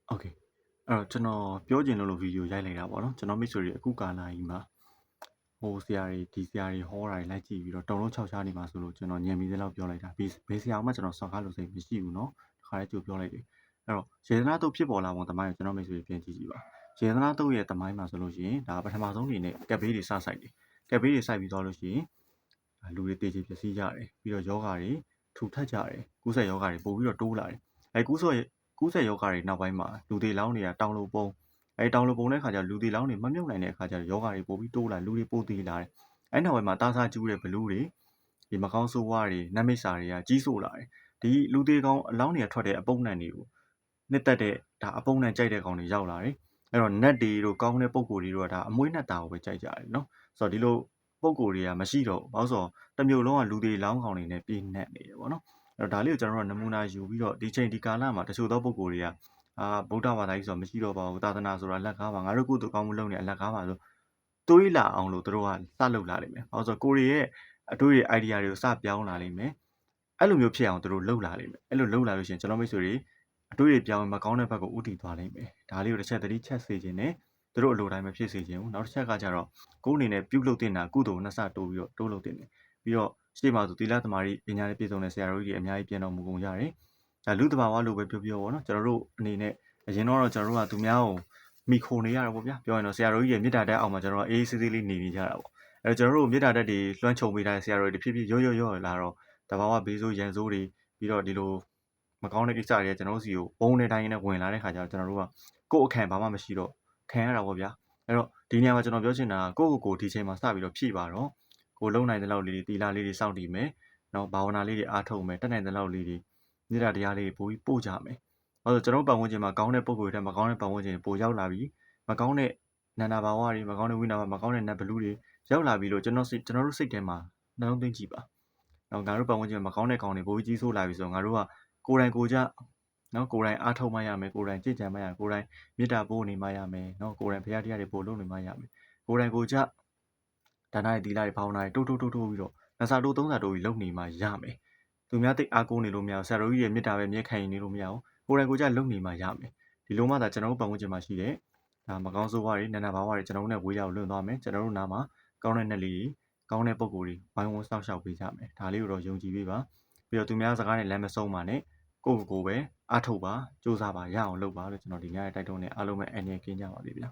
โอเคအဲ့တော့ကျွန်တော်ပြောချင်လို့ဗီဒီယိုရိုက်လိုက်တာပေါ့နော်ကျွန်တော်မိတ်ဆွေတွေအခုကာလာကြီးမှာဟိုဆရာတွေဒီဆရာတွေဟောတာတွေလိုက်ကြည့်ပြီးတော့တုံလုံး6ရှားနေမှာဆိုလို့ကျွန်တော်ညံပြီးတဲ့လောက်ပြောလိုက်တာဘယ်ဆရာမှကျွန်တော်စော်ကားလို့စိတ်မရှိဘူးเนาะခါရဲကြိုပြောလိုက်တယ်အဲ့တော့ရေသနာတုတ်ဖြစ်ပေါ်လာပုံတမိုင်းကိုကျွန်တော်မိတ်ဆွေတွေပြန်ကြည့်ကြည့်ပါရေသနာတုတ်ရဲ့တမိုင်းမှာဆိုလို့ရှိရင်ဒါပထမဆုံးအနေနဲ့ကက်ဘေးတွေစစိုက်တယ်ကက်ဘေးတွေစိုက်ပြီးတော့လို့ရှိရင်လူတွေတေချေပျက်စီးကြတယ်ပြီးတော့ယောဂါတွေထူထပ်ကြတယ်ကူးဆက်ယောဂါတွေပို့ပြီးတော့တိုးလာတယ်အဲကူးဆက်ယောဂါတွေနောက်ပိုင်းမှာလူတွေလောင်းနေတာတောင်လိုပုံတောင်လိုပုံတဲ့ခါကျလူတွေလောင်းနေမမြုပ်နိုင်တဲ့အခါကျယောဂါတွေပို့ပြီးတိုးလာလူတွေပို့သေးလာတယ်အဲနောက်ပိုင်းမှာတာစားကျူးတဲ့ဘလူးတွေဒီမကောင်းဆိုးဝါးတွေနတ်မိတ်စာတွေကကြီးဆိုးလာတယ်ဒီလူတွေကောင်အလောင်းတွေထွက်တဲ့အပုံနှံတွေကိုနှစ်သက်တဲ့ဒါအပုံနှံကြိုက်တဲ့ကောင်တွေရောက်လာတယ်အဲ့တော့နတ်တွေတို့ကောင်းတဲ့ပုံကိုယ်တွေတို့ကဒါအမွေးနတ်တာကိုပဲကြိုက်ကြတယ်နော်ဆိုတော့ဒီလိုပုံကိုယ်တွေကမရှိတော့ဘူးဘာလို့ဆိုတော့တစ်မျိုးလုံးကလူတွေလောင်းကောင်တွေနဲ့ပြည့်နှက်နေတယ်ပေါ့နော်အဲ့တော့ဒါလေးကိုကျွန်တော်တို့နမူနာယူပြီးတော့ဒီချိန်ဒီကာလမှာတချို့သောပုံကိုယ်တွေကဗုဒ္ဓဘာသာကြီးဆိုတာမရှိတော့ပါဘူးသာသနာဆိုတာလက်ကားပါငါတို့ကုသိုလ်ကောင်းမှုလုပ်နေအလက်ကားပါဆိုတွေးလာအောင်လို့တို့ကစလုပ်လာလိမ့်မယ်ဘာလို့ဆိုတော့ကိုရီရဲ့အတွေးရဲ့ idea တွေကိုစပြောင်းလာလိမ့်မယ်အဲ့လိုမျိုးဖြစ်အောင်တို့လုပ်လာလိမ့်မယ်အဲ့လိုလုပ်လာလို့ရှိရင်ကျွန်တော်မိတ်ဆွေတွေအတွေးတွေပြောင်းမကောင်းတဲ့ဘက်ကိုဥတည်သွားလိမ့်မယ်ဒါလေးကိုတစ်ချက်သတိချက်စေခြင်းနဲ့တို့အလိုတိုင်းမဖြစ်စေခြင်းဘူးနောက်တစ်ချက်ကကြတော့ကိုယ်အနေနဲ့ပြုလုပ်တင်တာကုသိုလ်နှစ်ဆတိုးပြီးတော့တိုးလုပ်တင်တယ်ပြီးတော့ရှေ့မှာဆိုသီလသမารိပညာနဲ့ပြည့်စုံတဲ့ဆရာတော်ကြီးတွေအများကြီးပြန်တော်မူကုန်ကြတယ်ဒါလူတဘာဝလို့ပဲပြောပေါ့နော်ကျွန်တော်တို့အနေနဲ့အရင်တော့ကျွန်တော်တို့ကသူများကိုမိခိုနေရတာပေါ့ဗျာပြောရင်တော့ဆရာတော်ကြီးရဲ့မေတ္တာတက်အောင်မှာကျွန်တော်ကအေးအေးဆေးဆေးလေးနေကြတာပေါ့အဲကျွန်တော်တို့မေတ္တာတက်တွေလွှမ်းခြုံပေးတဲ့ဆရာတော်တွေဖြစ်ဖြစ်ရော့လာတော့တဘာဝဘေးဆိုးရန်ဆိုးတွေပြီးတော့ဒီလိုမကောင်းတဲ့ကိစ္စတွေကျွန်တော်တို့စီကိုဘုံတဲ့တိုင်းနဲ့ဝင်လာတဲ့ခါကျတော့ကျွန်တော်တို့ကကိုယ့်အခန့်ဘာမှမရှိတော့ခံရတာပေါ့ဗျာအဲ့တော့ဒီနေရာမှာကျွန်တော်ပြောချင်တာကကိုဒီချိန်မှာစပြီးတော့ဖြည့်ပါတော့ကိုလုံနိုင်တဲ့လောက်လေးတီလာလေးတွေစောင့်တည်မယ်နော်ဘာဝနာလေးတွေအားထုတ်မယ်တက်နိုင်တဲ့လောက်လေးတွေမေတ္တာတရားလေးပို့ပြီးပို့ကြမယ်ဘာလို့ကျွန်တော်ပတ်ဝန်းကျင်မှာကောင်းတဲ့ပုံကိုယ်တွေမကောင်းတဲ့ပတ်ဝန်းကျင်ပို့ရောက်လာပြီးမကောင်းတဲ့နန္ဒဘာဝတွေမကောင်းတဲ့ဝိနာမကောင်းတဲ့နတ်ဘလူးတွေရောက်လာပြီးလို့ကျွန်တော်တို့စိတ်ထဲမှာနှလုံးသွင်းကြည့်ပါနော်ငါတို့ပတ်ဝန်းကျင်မှာမကောင်းတဲ့ကောင်တွေပို့ပြီးကြီးဆိုးလာပြီဆိုတော့ငါတို့ကကိုယ်တိုင်ကိုကြနော်ကိုယ်တိုင်အားထုတ်မှရမယ်ကိုယ်တိုင်ကြည်ကြံမှရကိုယ်တိုင်မေတ္တာပို့နေမှရမယ်နော်ကိုယ်တိုင်ဘုရားတရားတွေပို့လို့နေမှရမယ်ကိုယ်တိုင်ကိုကြဒါနတွေသီလတွေဘာဝနာတွေတိုးပြီးတော့နှစ်စာတိုးသုံးစာတိုးပြီးလုပ်နေမှရမယ်သူများသိအားကိုးနေလို့မရဘူးဆရာတော်ကြီးရဲ့မေတ္တာပဲမြဲခံနေလို့မရဘူးကိုယ်တိုင်ကိုကြလုပ်နေမှရမယ်ဒီလိုမှသာကျွန်တော်တို့ပတ်ဝန်းကျင်မှာရှိတဲ့ဒါမကောင်းဆိုးဝါးတွေနန္ဒဘာဝတွေကျွန်တော်တို့နဲ့ဝေးရောက်လွတ်သွားမယ်ကျွန်တော်တို့နားမှာကောင်းတဲ့နှစ်လေးကောင်းတဲ့ပုံကိုယ်တွေဝိုင်းဝန်းစောင့်ရှောက်ပေးကြမယ်ဒါလေးကိုတော့ယုံကြည်ပေးပါပြီးတော့သူများစကားနဲ့လမ်းမဆုံးပါနဲ့ကိုယ့်ပဲအားထုတ်ပါစူးစမ်းပါရအောင်လုပ်ပါလို့ကျွန်တော်ဒီညရဲ့တိုက်တွန်းနေအားလုံးပဲအနေနဲ့ကင်းကြပါစေဗျာ